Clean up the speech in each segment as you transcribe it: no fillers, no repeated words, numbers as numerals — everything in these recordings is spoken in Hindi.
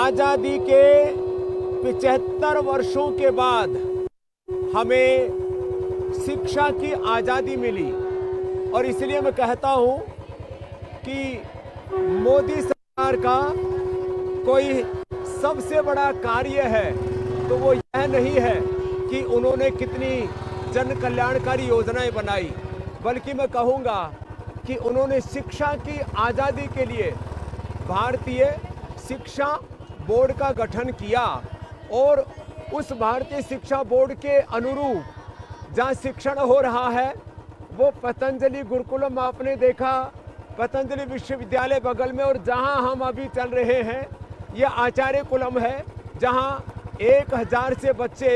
आजादी के 75 वर्षों के बाद हमें शिक्षा की आजादी मिली और इसलिए मैं कहता हूं कि मोदी सरकार का कोई सबसे बड़ा कार्य है तो वो यह नहीं है कि उन्होंने कितनी जन कल्याणकारी योजनाएं बनाई, बल्कि मैं कहूंगा कि उन्होंने शिक्षा की आजादी के लिए भारतीय शिक्षा बोर्ड का गठन किया और उस भारतीय शिक्षा बोर्ड के अनुरूप जहां शिक्षण हो रहा है वो पतंजलि गुरुकुलम आपने देखा, पतंजलि विश्वविद्यालय बगल में, और जहां हम अभी चल रहे हैं ये आचार्य कुलम है जहां 1000 से बच्चे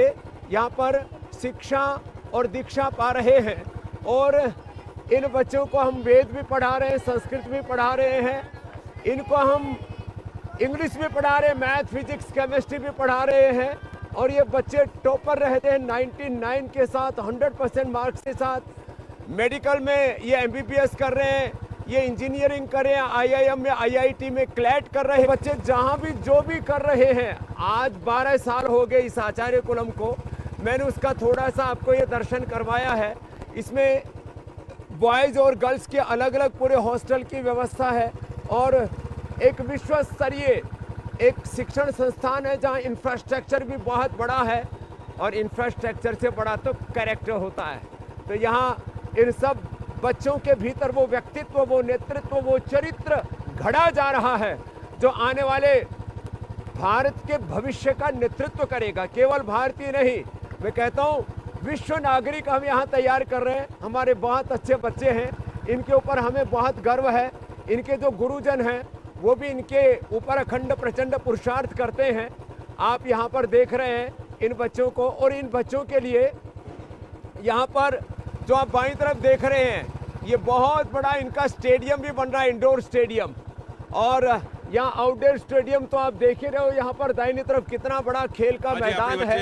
यहाँ पर शिक्षा और दीक्षा पा रहे हैं। और इन बच्चों को हम वेद भी पढ़ा रहे हैं, संस्कृत भी पढ़ा रहे हैं, इनको हम इंग्लिश भी पढ़ा रहे हैं, मैथ फिजिक्स केमिस्ट्री भी पढ़ा रहे हैं। और ये बच्चे टॉपर रहते हैं 99 के साथ, 100% मार्क्स के साथ। मेडिकल में ये MBBS कर रहे हैं, ये इंजीनियरिंग कर रहे हैं, IIM में, IIT में क्लैट कर रहे हैं बच्चे, जहाँ भी जो भी कर रहे हैं। आज 12 साल हो गए इस आचार्य कुलम को, मैंने उसका थोड़ा सा आपको ये दर्शन करवाया है। इसमें बॉयज़ और गर्ल्स के अलग अलग पूरे हॉस्टल की व्यवस्था है और एक विश्व स्तरीय एक शिक्षण संस्थान है जहां इंफ्रास्ट्रक्चर भी बहुत बड़ा है और इंफ्रास्ट्रक्चर से बड़ा तो कैरेक्टर होता है। तो यहाँ इन सब बच्चों के भीतर वो व्यक्तित्व, वो नेतृत्व, वो चरित्र घड़ा जा रहा है जो आने वाले भारत के भविष्य का नेतृत्व करेगा। केवल भारतीय नहीं, मैं कहता हूँ विश्व नागरिक हम यहाँ तैयार कर रहे हैं। हमारे बहुत अच्छे बच्चे हैं, इनके ऊपर हमें बहुत गर्व है। इनके जो गुरुजन हैं वो भी इनके ऊपर अखंड प्रचंड पुरुषार्थ करते हैं। आप यहाँ पर देख रहे हैं इन बच्चों को, और इन बच्चों के लिए यहाँ पर जो आप बाईं तरफ देख रहे हैं ये बहुत बड़ा इनका स्टेडियम भी बन रहा है, इंडोर स्टेडियम। और यहाँ आउटडोर स्टेडियम तो आप देख ही रहे हो, यहाँ पर दाहिनी तरफ कितना बड़ा खेल का मैदान है।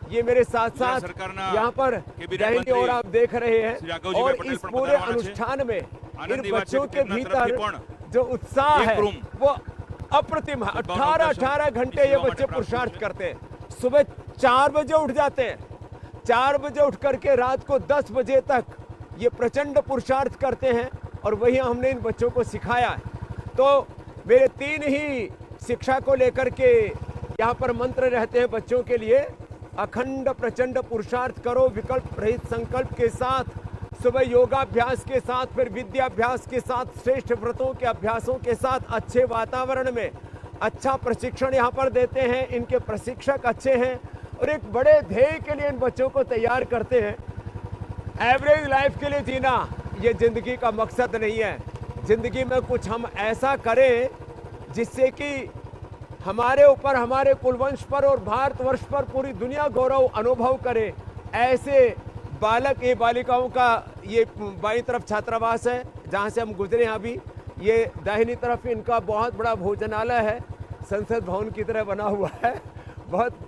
ये मेरे साथ साथ यहाँ पर दाहिनी ओर आप देख रहे हैं। और इस पूरे अनुष्ठान में इन बच्चों के भीतर जो उत्साह है वो अप्रतिम है। 18 घंटे ये बच्चे पुरुषार्थ करते हैं। सुबह 4 बजे उठ जाते हैं, 4 बजे उठ करके रात को 10 बजे तक ये प्रचंड पुरुषार्थ करते हैं और वही हमने इन बच्चों को सिखाया है। तो मेरे 3 ही शिक्षा को लेकर के यहाँ पर मंत्र रहते हैं बच्चों के लिए। अखंड प्रचंड पुरुषार्थ करो विकल्प रहित संकल्प के साथ, सुबह योगाभ्यास के साथ, फिर विद्याभ्यास के साथ, श्रेष्ठ व्रतों के अभ्यासों के साथ, अच्छे वातावरण में अच्छा प्रशिक्षण यहाँ पर देते हैं। इनके प्रशिक्षक अच्छे हैं और एक बड़े ध्येय के लिए इन बच्चों को तैयार करते हैं। एवरेज लाइफ के लिए जीना ये जिंदगी का मकसद नहीं है। जिंदगी में कुछ हम ऐसा करें जिससे कि हमारे ऊपर, हमारे कुलवंश पर और भारतवर्ष पर पूरी दुनिया गौरव अनुभव करे। ऐसे बालक, ये बालिकाओं का ये बाईं तरफ छात्रावास है जहाँ से हम गुजरे हैं अभी। ये दाहिनी तरफ इनका बहुत बड़ा भोजनालय है, संसद भवन की तरह बना हुआ है। बहुत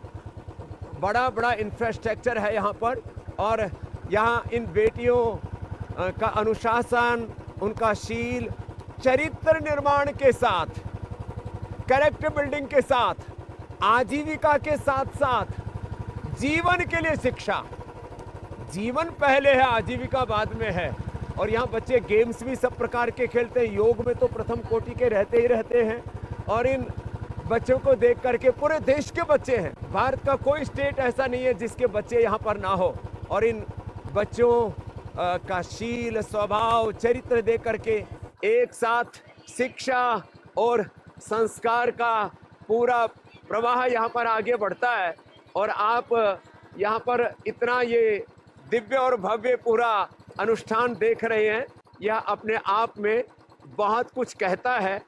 बड़ा इंफ्रास्ट्रक्चर है यहाँ पर। और यहाँ इन बेटियों का अनुशासन, उनका शील, चरित्र निर्माण के साथ, कैरेक्टर बिल्डिंग के साथ, आजीविका के साथ साथ जीवन के लिए शिक्षा। जीवन पहले है, आजीविका बाद में है। और यहाँ बच्चे गेम्स भी सब प्रकार के खेलते हैं, योग में तो प्रथम कोटि के रहते ही रहते हैं। और इन बच्चों को देख करके पूरे देश के बच्चे हैं, भारत का कोई स्टेट ऐसा नहीं है जिसके बच्चे यहाँ पर ना हो। और इन बच्चों का शील, स्वभाव, चरित्र देख करके एक साथ शिक्षा और संस्कार का पूरा प्रवाह यहाँ पर आगे बढ़ता है। और आप यहाँ पर इतना ये दिव्य और भव्य पूरा अनुष्ठान देख रहे हैं, यह अपने आप में बहुत कुछ कहता है।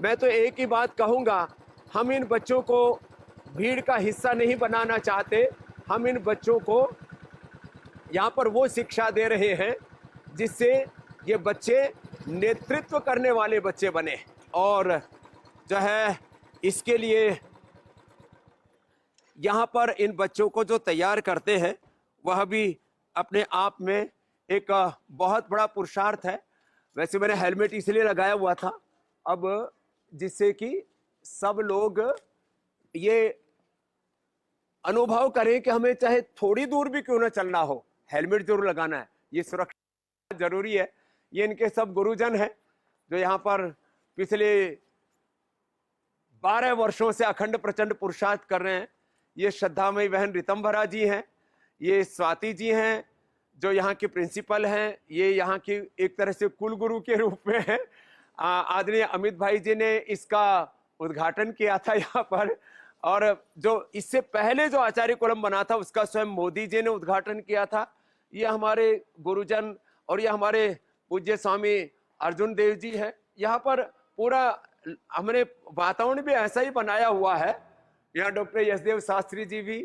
मैं तो एक ही बात कहूँगा, हम इन बच्चों को भीड़ का हिस्सा नहीं बनाना चाहते। हम इन बच्चों को यहाँ पर वो शिक्षा दे रहे हैं जिससे ये बच्चे नेतृत्व करने वाले बच्चे बने। और जो है इसके लिए यहाँ पर इन बच्चों को जो तैयार करते हैं वह भी अपने आप में एक बहुत बड़ा पुरुषार्थ है। वैसे मैंने हेलमेट इसलिए लगाया हुआ था अब, जिससे कि सब लोग ये अनुभव करें कि हमें चाहे थोड़ी दूर भी क्यों ना चलना हो, हेलमेट जरूर लगाना है। ये सुरक्षा जरूरी है। ये इनके सब गुरुजन हैं जो यहाँ पर पिछले 12 वर्षों से अखंड प्रचंड पुरुषार्थ कर रहे हैं। ये श्रद्धामयी बहन रितंभरा जी हैं, ये स्वाति जी हैं जो यहाँ के प्रिंसिपल हैं, ये यहाँ की एक तरह से कुल गुरु के रूप में हैं। आदरणीय अमित भाई जी ने इसका उद्घाटन किया था यहाँ पर, और जो इससे पहले जो आचार्य कुलम बना था उसका स्वयं मोदी जी ने उद्घाटन किया था। ये हमारे गुरुजन और ये हमारे पूज्य स्वामी अर्जुन देव जी है। यहाँ पर पूरा हमने वातावरण भी ऐसा ही बनाया हुआ है। यहाँ डॉक्टर यशदेव शास्त्री जी भी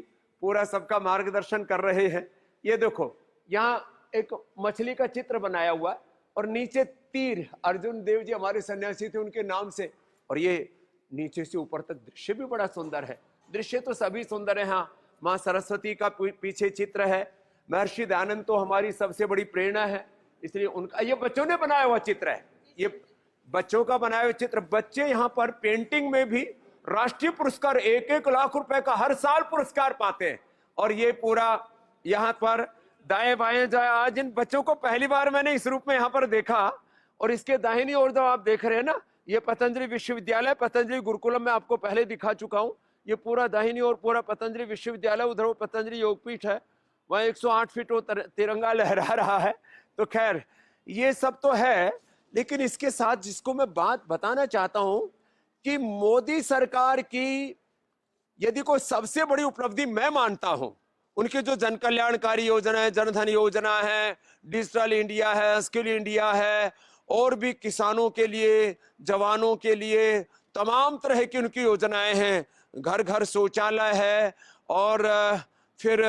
पूरा सबका मार्गदर्शन कर रहे हैं। ये देखो, यहाँ एक मछली का चित्र बनाया हुआ है और नीचे तीर, अर्जुन देव जी हमारे सन्यासी थे उनके नाम से, और ये नीचे से ऊपर तक दृश्य भी बड़ा सुंदर है। दृश्य तो सभी सुंदर है। हाँ, माँ सरस्वती का पीछे चित्र है। महर्षि दयानंद तो हमारी सबसे बड़ी प्रेरणा है, इसलिए उनका ये बच्चों ने बनाया हुआ चित्र है। ये बच्चों का बनाया हुआ चित्र। बच्चे यहाँ पर पेंटिंग में भी राष्ट्रीय पुरस्कार 1-1 लाख रुपए का हर साल पुरस्कार पाते हैं। और ये पूरा यहाँ पर दाएं बाएं जाए, आज इन बच्चों को पहली बार मैंने इस रूप में यहाँ पर देखा। और इसके दाहिनी ओर जो आप देख रहे हैं ना, ये पतंजलि विश्वविद्यालय, पतंजलि गुरुकुलम में आपको पहले दिखा चुका हूँ। ये पूरा दाहिनी ओर पूरा पतंजलि विश्वविद्यालय, उधर वो पतंजलि योगपीठ है, वहाँ 108 फीट वो तिरंगा लहरा रहा है। तो खैर ये सब तो है, लेकिन इसके साथ जिसको मैं बात बताना चाहता हूं कि मोदी सरकार की यदि कोई सबसे बड़ी उपलब्धि मैं मानता हूं, उनकी जो जन कल्याणकारी योजना है, जनधन योजना है, डिजिटल इंडिया है, स्किल इंडिया है, और भी किसानों के लिए, जवानों के लिए तमाम तरह की उनकी योजनाएं हैं। घर घर शौचालय है, और फिर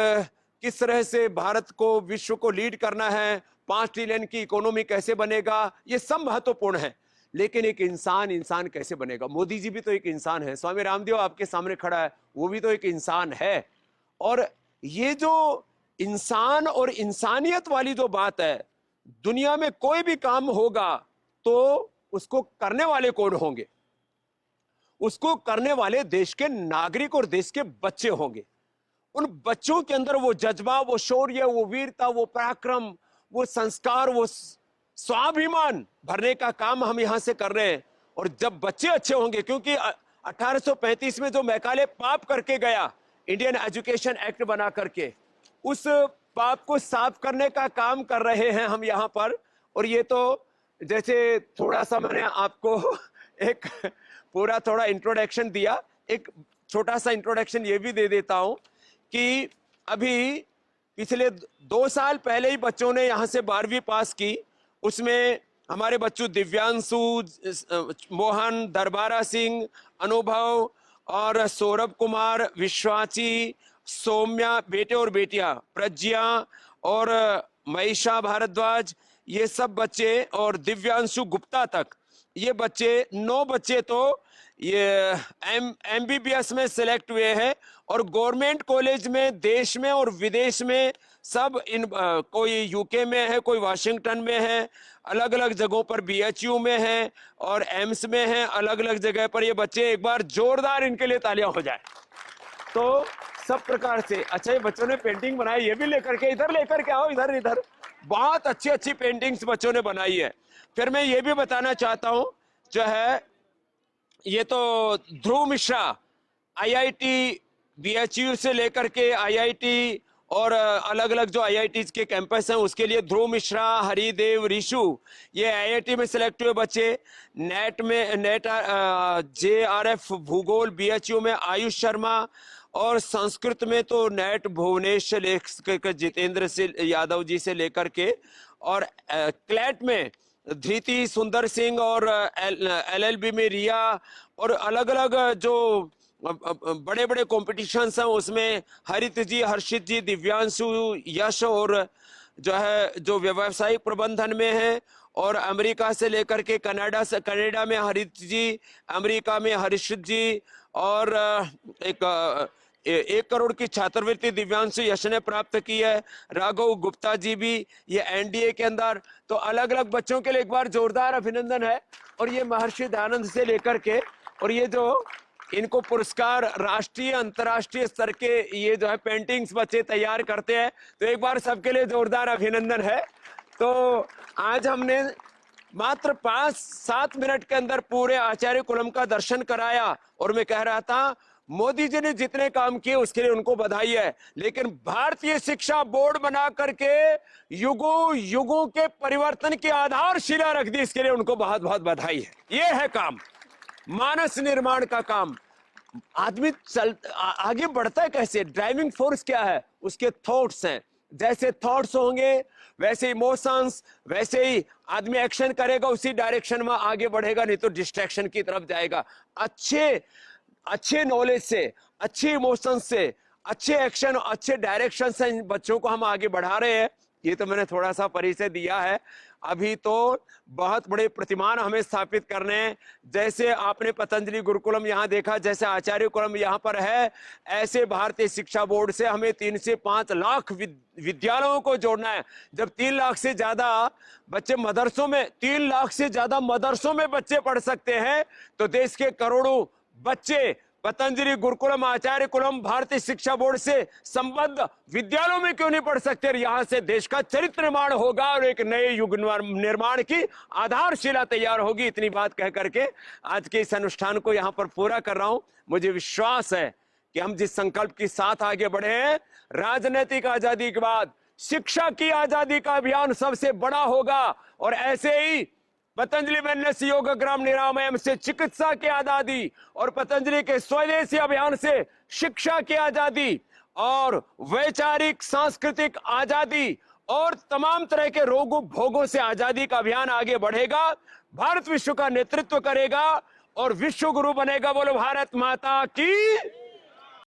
किस तरह से भारत को, विश्व को लीड करना है, 5 ट्रिलियन की इकोनॉमी कैसे बनेगा, ये सब महत्वपूर्ण है। लेकिन एक इंसान कैसे बनेगा? मोदी जी भी तो एक इंसान है, स्वामी रामदेव आपके सामने खड़ा है, वो भी तो एक इंसान है। और ये जो इंसान और इंसानियत वाली जो बात है, दुनिया में कोई भी काम होगा तो उसको करने वाले कौन होंगे? उसको करने वाले देश के नागरिक और देश के बच्चे होंगे। उन बच्चों के अंदर वो जज्बा, वो शौर्य, वो वीरता, वो पराक्रम, वो संस्कार, वो स्वाभिमान भरने का काम हम यहां से कर रहे हैं। और जब बच्चे अच्छे होंगे, क्योंकि 1835 में जो मैकाले पाप करके गया, इंडियन एजुकेशन एक्ट बना करके, उस पाप को साफ करने का काम कर रहे हैं हम यहाँ पर। और ये तो जैसे थोड़ा सा मैंने आपको एक पूरा थोड़ा इंट्रोडक्शन दिया, एक छोटा सा इंट्रोडक्शन ये भी दे देता हूं कि अभी पिछले 2 साल पहले ही बच्चों ने यहाँ से 12वीं पास की। उसमें हमारे बच्चों दिव्यांशु, मोहन, दरबारा सिंह, अनुभव और सौरभ कुमार, विश्वाची, सौम्या, बेटे और बेटियां, प्रज्ञा और मईशा भारद्वाज, ये सब बच्चे, और दिव्यांशु गुप्ता तक, ये बच्चे 9 बच्चे तो ये MBBS में सिलेक्ट हुए हैं। और गवर्नमेंट कॉलेज में देश में और विदेश में सब कोई यूके में है, कोई वाशिंगटन में है, अलग अलग जगहों पर BHU में है और एम्स में है, अलग अलग जगह पर ये बच्चे। एक बार जोरदार इनके लिए तालियां हो जाए। तो सब प्रकार से अच्छा, ये बच्चों ने पेंटिंग बनाई, ये भी लेकर के इधर लेकर के आओ, इधर इधर बहुत अच्छी अच्छी पेंटिंग्स बच्चों ने बनाई है। फिर मैं ये भी बताना चाहता हूं, जो है ये तो ध्रुव मिश्रा, IIT BHU से लेकर के IIT और अलग अलग जो IITs के कैंपस हैं उसके लिए ध्रुव मिश्रा, हरिदेव, ऋषु, ये IIT में सिलेक्ट हुए बच्चे। नेट JRF भूगोल BHU में आयुष शर्मा, और संस्कृत में तो नेट भुवनेश से लेकर जितेंद्र से यादव जी से लेकर के, और क्लैट में धृति सुंदर सिंह, और LLB में रिया, और अलग अलग जो बड़े बड़े कॉम्पिटिशन्स हैं उसमें हरित जी, हर्षित जी, दिव्यांशु, यश, और जो है जो व्यवसायिक प्रबंधन में है, और अमेरिका से लेकर के कनाडा में हरित जी, अमेरिका में हर्षित जी, और 1 करोड़ की छात्रवृत्ति दिव्यांशु यश ने प्राप्त की है। राघव गुप्ता जी भी ये NDA के अंदर। तो अलग अलग बच्चों के लिए एक बार जोरदार अभिनंदन है। और ये महर्षि दयानंद से लेकर के, और ये जो इनको पुरस्कार राष्ट्रीय अंतर्राष्ट्रीय स्तर के ये जो है पेंटिंग्स बच्चे तैयार करते हैं, तो एक बार सबके लिए जोरदार अभिनंदन है। तो आज हमने मात्र 5-7 मिनट के अंदर पूरे आचार्य कुलम का दर्शन कराया, और मैं कह रहा था मोदी जी ने जितने काम किए उसके लिए उनको बधाई है, लेकिन भारतीय शिक्षा बोर्ड बना करके युगों युगों के परिवर्तन की आधारशिला रख दी, इसके लिए उनको बहुत बहुत बधाई है। ये है काम, मानस निर्माण का काम। आदमी आगे बढ़ता है कैसे? ड्राइविंग फोर्स क्या है? उसके थॉट्स हैं। जैसे थॉट्स होंगे वैसे इमोशंस, वैसे ही आदमी एक्शन करेगा, उसी डायरेक्शन में आगे बढ़ेगा, नहीं तो डिस्ट्रैक्शन की तरफ जाएगा। अच्छे नॉलेज से, अच्छे इमोशन से, अच्छे एक्शन, अच्छे डायरेक्शन से इन बच्चों को हम आगे बढ़ा रहे हैं। ये तो मैंने थोड़ा सा परिचय दिया है। अभी तो बहुत बड़े प्रतिमान हमें स्थापित करने हैं। जैसे आपने पतंजलि गुरुकुलम यहाँ देखा, जैसे आचार्य कुलम यहाँ पर है, ऐसे भारतीय शिक्षा बोर्ड से हमें 3 से 5 लाख विद्यालयों को जोड़ना है। जब 3 लाख से ज्यादा बच्चे मदरसों में, 3 लाख से ज्यादा मदरसों में बच्चे पढ़ सकते हैं, तो देश के करोड़ों बच्चे पतंजलि गुरुकुलम, आचार्य कुलम, भारतीय शिक्षा बोर्ड से संबद्ध विद्यालयों में क्यों नहीं पढ़ सकते? यहां से देश का चरित्र निर्माण होगा और एक नए युग निर्माण की आधारशिला तैयार होगी। इतनी बात कह करके आज के इस अनुष्ठान को यहां पर पूरा कर रहा हूं। मुझे विश्वास है कि हम जिस संकल्प के साथ आगे बढ़े हैं, राजनीतिक आजादी के बाद शिक्षा की आजादी का अभियान सबसे बड़ा होगा। और ऐसे ही पतंजलि वेलनेस योग ग्राम निरामयम से चिकित्सा की आजादी, और पतंजलि के स्वदेशी अभियान से शिक्षा की आजादी और वैचारिक सांस्कृतिक आजादी और तमाम तरह के रोगों भोगों से आजादी का अभियान आगे बढ़ेगा। भारत विश्व का नेतृत्व करेगा और विश्व गुरु बनेगा। बोलो भारत माता की।